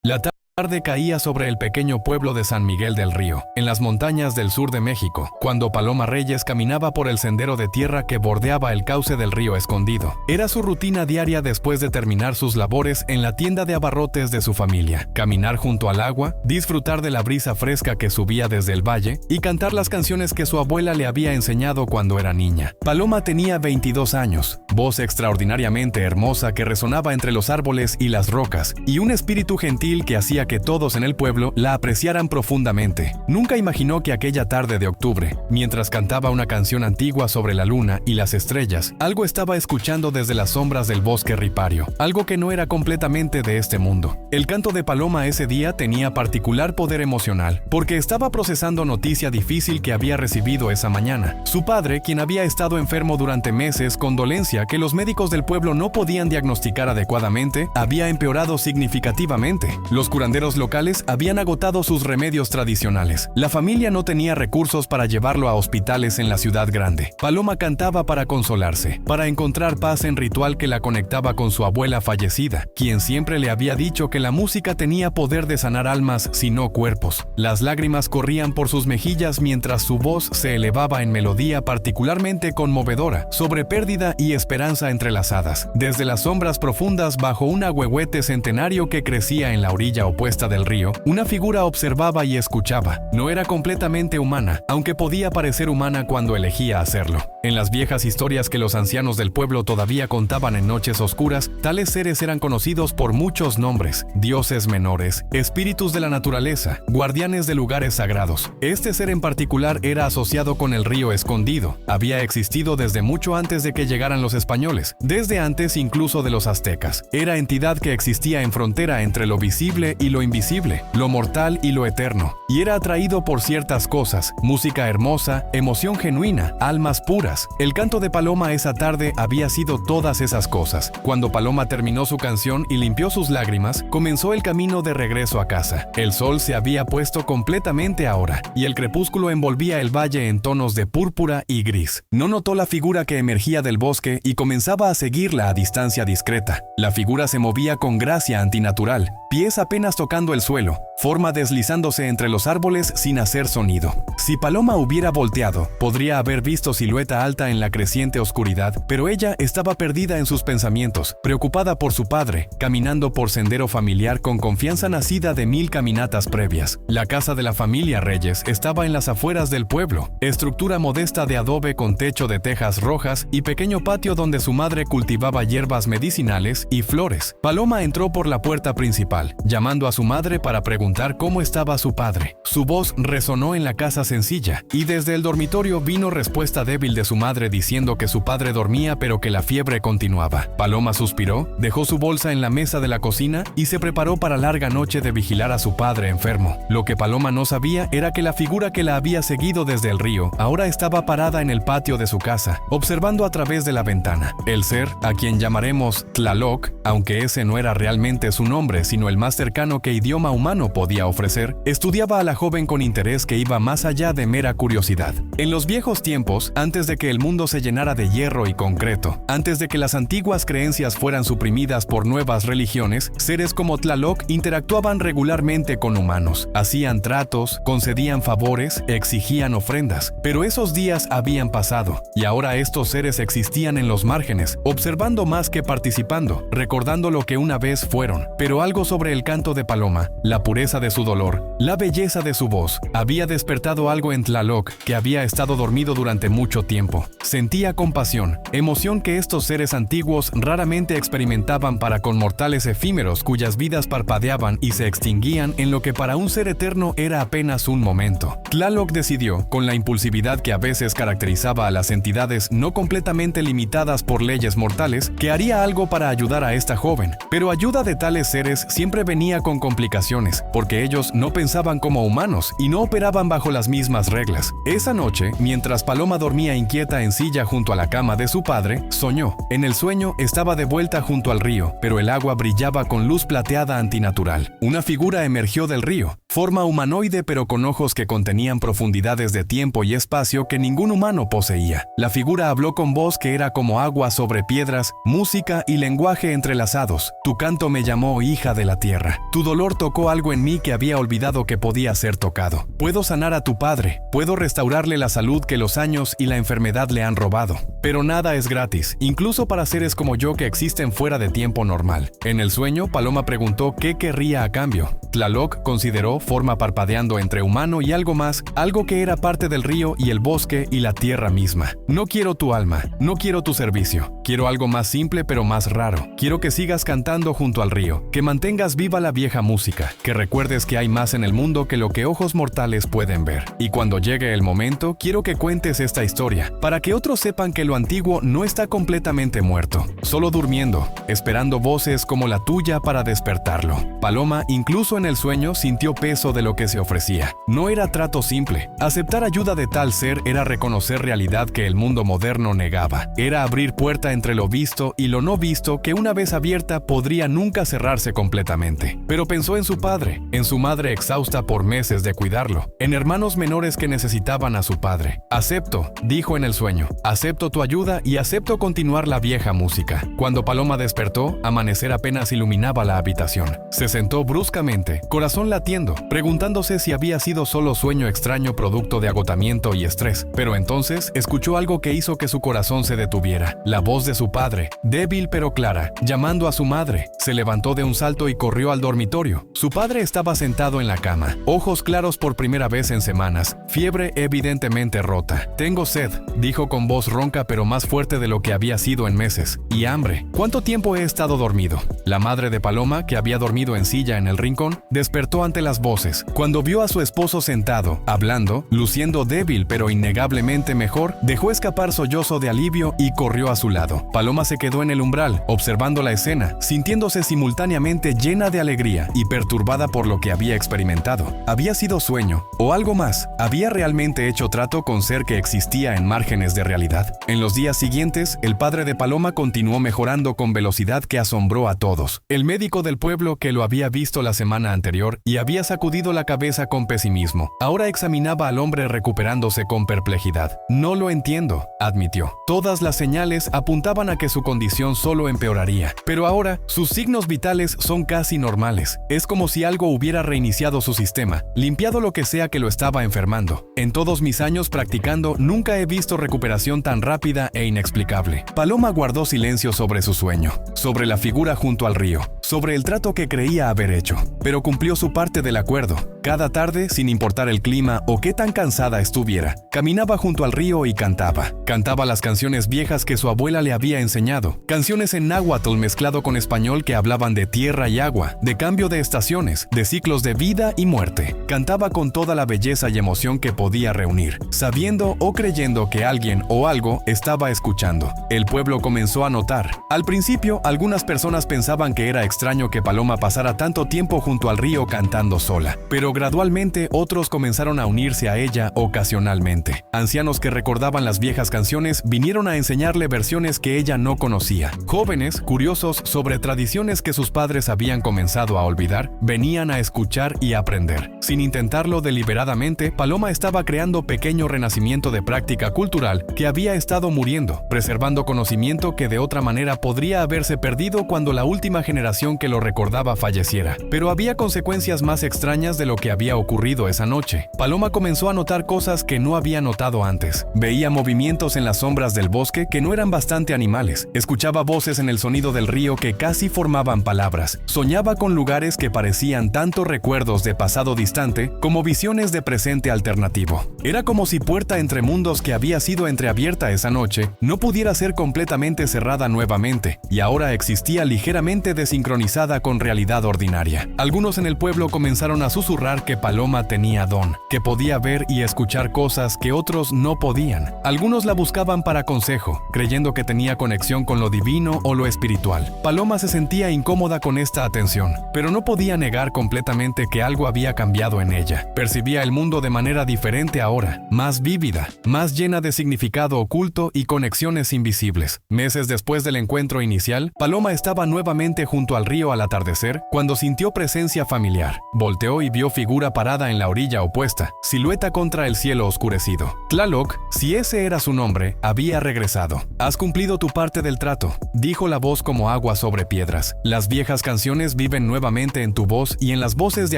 La tarde caía sobre el pequeño pueblo de San Miguel del Río, en las montañas del sur de México, cuando Paloma Reyes caminaba por el sendero de tierra que bordeaba el cauce del río Escondido. Era su rutina diaria después de terminar sus labores en la tienda de abarrotes de su familia: caminar junto al agua, disfrutar de la brisa fresca que subía desde el valle y cantar las canciones que su abuela le había enseñado cuando era niña. Paloma tenía 22 años, voz extraordinariamente hermosa que resonaba entre los árboles y las rocas, y un espíritu gentil que hacía que todos en el pueblo la apreciaran profundamente. Nunca imaginó que aquella tarde de octubre, mientras cantaba una canción antigua sobre la luna y las estrellas, algo estaba escuchando desde las sombras del bosque ripario, algo que no era completamente de este mundo. El canto de Paloma ese día tenía particular poder emocional, porque estaba procesando noticia difícil que había recibido esa mañana. Su padre, quien había estado enfermo durante meses con dolencia que los médicos del pueblo no podían diagnosticar adecuadamente, había empeorado significativamente. Los curanderos locales habían agotado sus remedios tradicionales. La familia no tenía recursos para llevarlo a hospitales en la ciudad grande. Paloma cantaba para consolarse, para encontrar paz en ritual que la conectaba con su abuela fallecida, quien siempre le había dicho que la música tenía poder de sanar almas, si no cuerpos. Las lágrimas corrían por sus mejillas mientras su voz se elevaba en melodía particularmente conmovedora, sobre pérdida y esperanza entrelazadas. Desde las sombras profundas bajo un ahuehuete centenario que crecía en la orilla opuesta del río, una figura observaba y escuchaba. No era completamente humana, aunque podía parecer humana cuando elegía hacerlo. En las viejas historias que los ancianos del pueblo todavía contaban en noches oscuras, tales seres eran conocidos por muchos nombres: dioses menores, espíritus de la naturaleza, guardianes de lugares sagrados. Este ser en particular era asociado con el río Escondido. Había existido desde mucho antes de que llegaran los españoles, desde antes incluso de los aztecas. Era entidad que existía en frontera entre lo visible y lo invisible, lo mortal y lo eterno, y era atraído por ciertas cosas: música hermosa, emoción genuina, almas puras. El canto de Paloma esa tarde había sido todas esas cosas. Cuando Paloma terminó su canción y limpió sus lágrimas, comenzó el camino de regreso a casa. El sol se había puesto completamente ahora, y el crepúsculo envolvía el valle en tonos de púrpura y gris. No notó la figura que emergía del bosque y comenzaba a seguirla a distancia discreta. La figura se movía con gracia antinatural, pies apenas tocando el suelo, forma deslizándose entre los árboles sin hacer sonido. Si Paloma hubiera volteado, podría haber visto silueta alta en la creciente oscuridad, pero ella estaba perdida en sus pensamientos, preocupada por su padre, caminando por sendero familiar con confianza nacida de 1000 caminatas previas. La casa de la familia Reyes estaba en las afueras del pueblo, estructura modesta de adobe con techo de tejas rojas y pequeño patio donde su madre cultivaba hierbas medicinales y flores. Paloma entró por la puerta principal, llamando a su madre para preguntar cómo estaba su padre. Su voz resonó en la casa sencilla, y desde el dormitorio vino respuesta débil de su madre diciendo que su padre dormía pero que la fiebre continuaba. Paloma suspiró, dejó su bolsa en la mesa de la cocina y se preparó para la larga noche de vigilar a su padre enfermo. Lo que Paloma no sabía era que la figura que la había seguido desde el río ahora estaba parada en el patio de su casa, observando a través de la ventana. El ser, a quien llamaremos Tlaloc, aunque ese no era realmente su nombre sino el más cercano que idioma humano podía ofrecer, estudiaba a la joven con interés que iba más allá de mera curiosidad. En los viejos tiempos, antes de que el mundo se llenara de hierro y concreto, antes de que las antiguas creencias fueran suprimidas por nuevas religiones, seres como Tlaloc interactuaban regularmente con humanos, hacían tratos, concedían favores, exigían ofrendas. Pero esos días habían pasado, y ahora estos seres existían en los márgenes, observando más que participando, recordando lo que una vez fueron. Pero algo sobre el canto de Paloma, la pureza de su dolor, la belleza de su voz, había despertado algo en Tlaloc que había estado dormido durante mucho tiempo. Sentía compasión, emoción que estos seres antiguos raramente experimentaban para con mortales efímeros cuyas vidas parpadeaban y se extinguían en lo que para un ser eterno era apenas un momento. Tlaloc decidió, con la impulsividad que a veces caracterizaba a las entidades no completamente limitadas por leyes mortales, que haría algo para ayudar a esta joven. Pero ayuda de tales seres siempre venía con complicaciones, porque ellos no pensaban como humanos y no operaban bajo las mismas reglas. Esa noche, mientras Paloma dormía inquieta en silla junto a la cama de su padre, soñó. En el sueño estaba de vuelta junto al río, pero el agua brillaba con luz plateada antinatural. Una figura emergió del río, forma humanoide pero con ojos que contenían profundidades de tiempo y espacio que ningún humano poseía. La figura habló con voz que era como agua sobre piedras, música y lenguaje entrelazados. Tu canto me llamó hija de la tierra. Tu dolor tocó algo en mí que había olvidado que podía ser tocado. Puedo sanar a tu padre, puedo restaurarle la salud que los años y la enfermedad le han robado. Pero nada es gratis, incluso para seres como yo que existen fuera de tiempo normal. En el sueño, Paloma preguntó qué querría a cambio. Tlaloc consideró forma parpadeando entre humano y algo más, algo que era parte del río y el bosque y la tierra misma. No quiero tu alma, no quiero tu servicio. Quiero algo más simple pero más raro. Quiero que sigas cantando junto al río, que mantengas viva la vieja música, que recuerdes que hay más en el mundo que lo que ojos mortales pueden ver. Y cuando llegue el momento, quiero que cuentes esta historia, para que otros sepan que lo antiguo no está completamente muerto, solo durmiendo, esperando voces como la tuya para despertarlo. Paloma, incluso en el sueño, sintió peso de lo que se ofrecía. No era trato simple. Aceptar ayuda de tal ser era reconocer realidad que el mundo moderno negaba. Era abrir puerta entre lo visto y lo no visto que una vez abierta podría nunca cerrarse completamente. Pero pensó en su padre, en su madre exhausta por meses de cuidarlo, en hermanos menores que necesitaban a su padre. Acepto, dijo en el sueño, acepto tu ayuda y acepto continuar la vieja música. Cuando Paloma despertó, amanecer apenas iluminaba la habitación. Se sentó bruscamente, corazón latiendo, preguntándose si había sido solo sueño extraño producto de agotamiento y estrés. Pero entonces escuchó algo que hizo que su corazón se detuviera. La voz de su padre, débil pero clara, llamando a su madre. Se levantó de un salto y corrió al dormitorio. Su padre estaba sentado en la cama, ojos claros por primera vez en semanas, fiebre evidentemente rota. Tengo sed, dijo con voz ronca pero más fuerte de lo que había sido en meses. Y hambre. ¿Cuánto tiempo he estado dormido? La madre de Paloma, que había dormido en silla en el rincón, despertó ante las voces. Cuando vio a su esposo sentado, hablando, luciendo débil pero innegablemente mejor, dejó escapar sollozo de alivio y corrió a su lado. Paloma se quedó en el umbral, observando la escena, sintiéndose simultáneamente llena de alegría y perturbada por lo que había experimentado. ¿Había sido sueño? ¿O algo más? ¿Había realmente hecho trato con ser que existía en márgenes de realidad? En los días siguientes, el padre de Paloma continuó mejorando con velocidad que asombró a todos. El médico del pueblo que lo había visto la semana anterior y había sacudido la cabeza con pesimismo, ahora examinaba al hombre recuperándose con perplejidad. No lo entiendo, admitió. Todas las señales apuntaban a que su condición solo empeoraría, pero ahora sus signos vitales son casi normales. Es como si algo hubiera reiniciado su sistema, limpiado lo que sea que lo estaba enfermando. En todos mis años practicando, nunca he visto recuperación tan rápida e inexplicable. Paloma guardó silencio sobre su sueño, sobre la figura junto al río, sobre el trato que creía haber hecho, pero cumplió su parte del acuerdo. Cada tarde, sin importar el clima o qué tan cansada estuviera, caminaba junto al río y cantaba. Cantaba las canciones viejas que su abuela le había enseñado, canciones en náhuatl mezclado con español que hablaban de tierra y agua, de cambio de estaciones, de ciclos de vida y muerte. Cantaba con toda la belleza y emoción que podía reunir, sabiendo o creyendo que alguien o algo estaba escuchando. El pueblo comenzó a notar. Al principio, algunas personas pensaban que era extraño que Paloma pasara tanto tiempo junto al río cantando sola, pero gradualmente otros comenzaron a unirse a ella ocasionalmente. Ancianos que recordaban las viejas canciones vinieron a enseñarle versiones que ella no conocía. Jóvenes, curiosos sobre tradiciones que sus padres habían comenzado a olvidar, venían a escuchar y aprender. Sin intentarlo deliberadamente, Paloma estaba creando pequeño renacimiento de práctica cultural que había estado muriendo, preservando conocimiento que de otra manera podría haberse perdido cuando la última generación que lo recordaba falleciera. Pero había consecuencias más extrañas de lo que había ocurrido esa noche. Paloma comenzó a notar cosas que no había notado antes. Veía movimientos en las sombras del bosque que no eran bastante animales. Escuchaba voces en el sonido del río que casi formaban palabras. Soñaba con lugares que parecían tanto recuerdos de pasado distante como visiones de presente alternativo. Era como si puerta entre mundos que había sido entreabierta esa noche no pudiera ser completamente cerrada nuevamente, y ahora existía ligeramente desincronizada sincronizada con realidad ordinaria. Algunos en el pueblo comenzaron a susurrar que Paloma tenía don, que podía ver y escuchar cosas que otros no podían. Algunos la buscaban para consejo, creyendo que tenía conexión con lo divino o lo espiritual. Paloma se sentía incómoda con esta atención, pero no podía negar completamente que algo había cambiado en ella. Percibía el mundo de manera diferente ahora, más vívida, más llena de significado oculto y conexiones invisibles. Meses después del encuentro inicial, Paloma estaba nuevamente junto al río al atardecer cuando sintió presencia familiar. Volteó y vio figura parada en la orilla opuesta, silueta contra el cielo oscurecido. Tlaloc, si ese era su nombre, había regresado. «Has cumplido tu parte del trato», dijo la voz como agua sobre piedras. «Las viejas canciones viven nuevamente en tu voz y en las voces de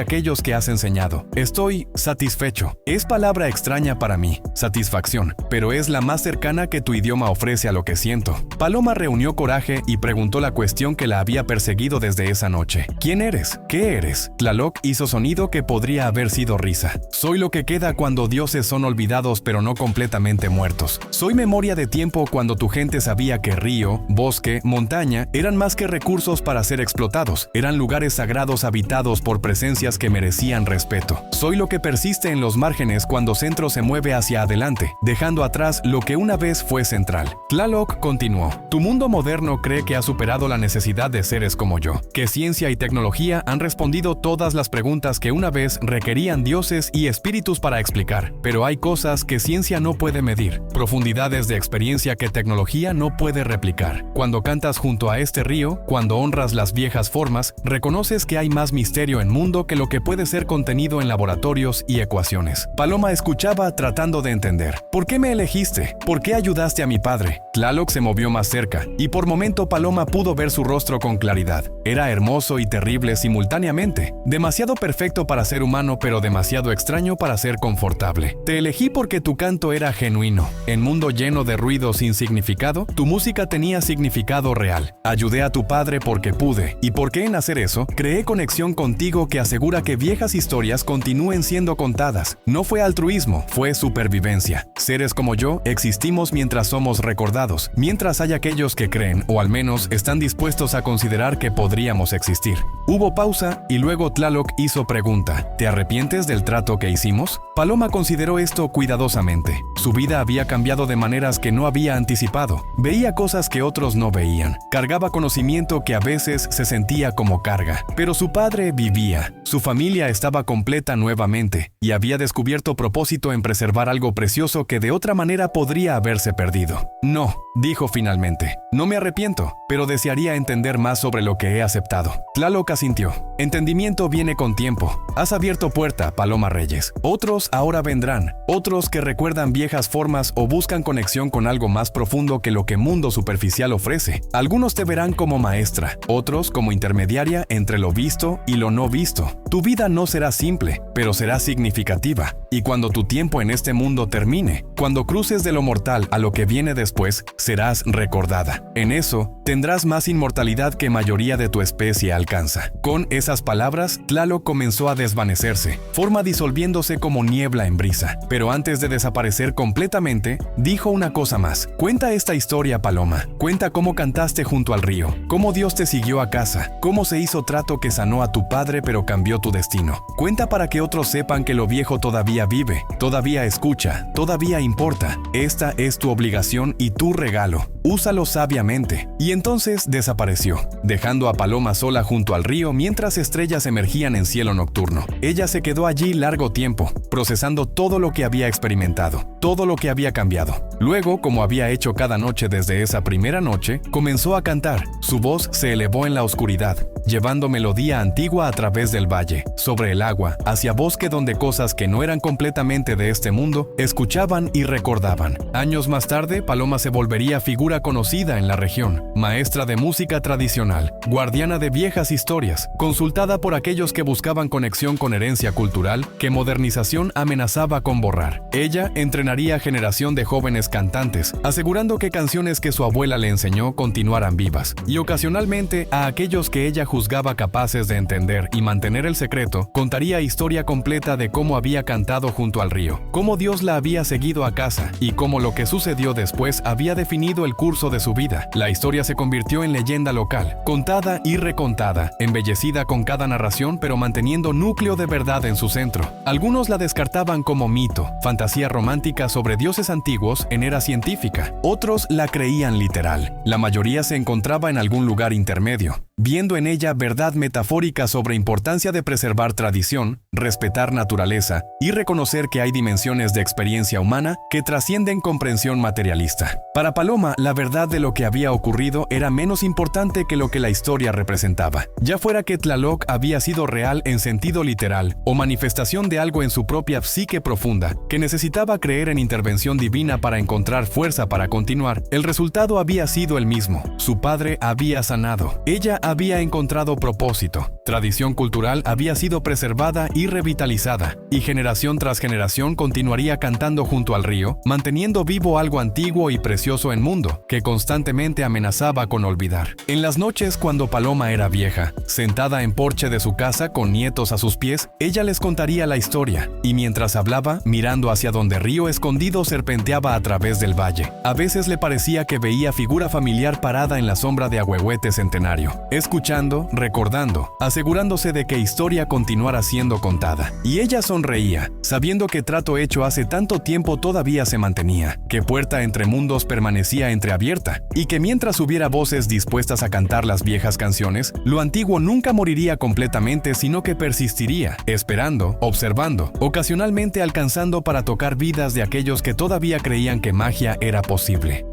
aquellos que has enseñado. Estoy satisfecho. Es palabra extraña para mí, satisfacción, pero es la más cercana que tu idioma ofrece a lo que siento». Paloma reunió coraje y preguntó la cuestión que la había perseguido desde esa noche. «¿Quién eres? ¿Qué eres?» Tlaloc hizo sonido que podría haber sido risa. «Soy lo que queda cuando dioses son olvidados pero no completamente muertos. Soy memoria de tiempo cuando tu gente sabía que río, bosque, montaña eran más que recursos para ser explotados. Eran lugares sagrados habitados por presencias que merecían respeto. Soy lo que persiste en los márgenes cuando centro se mueve hacia adelante, dejando atrás lo que una vez fue central». Tlaloc continuó: «Tu mundo moderno cree que ha superado la necesidad de seres como yo, que ciencia y tecnología han respondido todas las preguntas que una vez requerían dioses y espíritus para explicar. Pero hay cosas que ciencia no puede medir, profundidades de experiencia que tecnología no puede replicar. Cuando cantas junto a este río, cuando honras las viejas formas, reconoces que hay más misterio en mundo que lo que puede ser contenido en laboratorios y ecuaciones». Paloma escuchaba tratando de entender. «¿Por qué me elegiste? ¿Por qué ayudaste a mi padre?» Tlaloc se movió más cerca, y por momento Paloma pudo ver su rostro con claridad. Era hermoso y terrible simultáneamente, demasiado perfecto para ser humano pero demasiado extraño para ser confortable. «Te elegí porque tu canto era genuino. En mundo lleno de ruido sin significado, tu música tenía significado real. Ayudé a tu padre porque pude, y porque en hacer eso, creé conexión contigo que asegura que viejas historias continúen siendo contadas. No fue altruismo, fue supervivencia. Seres como yo existimos mientras somos recordados, mientras hay aquellos que creen, o al menos están dispuestos a considerar que podríamos existir». Hubo pausa y luego Tlaloc hizo pregunta: «¿Te arrepientes del trato que hicimos?» Paloma consideró esto cuidadosamente. Su vida había cambiado de maneras que no había anticipado. Veía cosas que otros no veían. Cargaba conocimiento que a veces se sentía como carga. Pero su padre vivía. Su familia estaba completa nuevamente y había descubierto propósito en preservar algo precioso que de otra manera podría haberse perdido. «No», dijo finalmente. «No me arrepiento, pero desearía entender más sobre lo que he aceptado». Tlaloc asintió. «Entendimiento viene con tiempo. Has abierto puerta, Paloma Reyes. Otros ahora vendrán, otros que recuerdan viejas formas o buscan conexión con algo más profundo que lo que mundo superficial ofrece. Algunos te verán como maestra, otros como intermediaria entre lo visto y lo no visto. Tu vida no será simple, pero será significativa. Y cuando tu tiempo en este mundo termine, cuando cruces de lo mortal a lo que viene después, serás recordada. En eso, tendrás más inmortalidad que mayoría de tu especie alcanza». Con esas palabras, Tlaloc comenzó a desvanecerse, forma disolviéndose como niebla en brisa. Pero antes de desaparecer completamente, dijo una cosa más. «Cuenta esta historia, Paloma. Cuenta cómo cantaste junto al río, cómo Dios te siguió a casa, cómo se hizo trato que sanó a tu padre pero cambió tu destino. Cuenta para que otros sepan que lo viejo todavía vive, todavía escucha, todavía importa. Esta es tu obligación y tu regalo. Úsalo sabiamente». Y entonces desapareció, dejando a Paloma sola junto al río mientras estrellas emergían en cielo nocturno. Ella se quedó allí largo tiempo, procesando todo lo que había experimentado, todo lo que había cambiado. Luego, como había hecho cada noche desde esa primera noche, comenzó a cantar. Su voz se elevó en la oscuridad, llevando melodía antigua a través del valle, sobre el agua, hacia bosque donde cosas que no eran completamente de este mundo escuchaban y recordaban. Años más tarde, Paloma se volvería figura conocida en la región, maestra de música tradicional, guardiana de viejas historias, consultada por aquellos que buscaban conexión con herencia cultural que modernización amenazaba con borrar. Ella entrenaría entrenaría a generación de jóvenes cantantes, asegurando que canciones que su abuela le enseñó continuaran vivas, y ocasionalmente a aquellos que ella juzgaba capaces de entender y mantener el secreto, contaría historia completa de cómo había cantado junto al río, cómo Dios la había seguido a casa y cómo lo que sucedió después había definido el curso de su vida. La historia se convirtió en leyenda local, contada y recontada, embellecida con cada narración pero manteniendo núcleo de verdad en su centro. Algunos la descartaban como mito, fantasía romántica sobre dioses antiguos en era científica. Otros la creían literal. La mayoría se encontraba en algún lugar intermedio, viendo en ella verdad metafórica sobre importancia de preservar tradición, respetar naturaleza y reconocer que hay dimensiones de experiencia humana que trascienden comprensión materialista. Para Paloma, la verdad de lo que había ocurrido era menos importante que lo que la historia representaba, ya fuera que Tlaloc había sido real en sentido literal o manifestación de algo en su propia psique profunda, que necesitaba creer en intervención divina para encontrar fuerza para continuar. El resultado había sido el mismo. Su padre había sanado. Ella había encontrado propósito. Tradición cultural había sido preservada y revitalizada, y generación tras generación continuaría cantando junto al río, manteniendo vivo algo antiguo y precioso en mundo, que constantemente amenazaba con olvidar. En las noches cuando Paloma era vieja, sentada en porche de su casa con nietos a sus pies, ella les contaría la historia, y mientras hablaba, mirando hacia donde Río Escondido serpenteaba a través del valle. A veces le parecía que veía figura familiar parada en la sombra de Ahuehuete Centenario, escuchando, recordando, asegurándose de que historia continuara siendo contada. Y ella sonreía, sabiendo que trato hecho hace tanto tiempo todavía se mantenía, que puerta entre mundos permanecía entreabierta, y que mientras hubiera voces dispuestas a cantar las viejas canciones, lo antiguo nunca moriría completamente, sino que persistiría, esperando, observando, ocasionalmente alcanzando para tocar vidas de aquellos que todavía creían que magia era posible.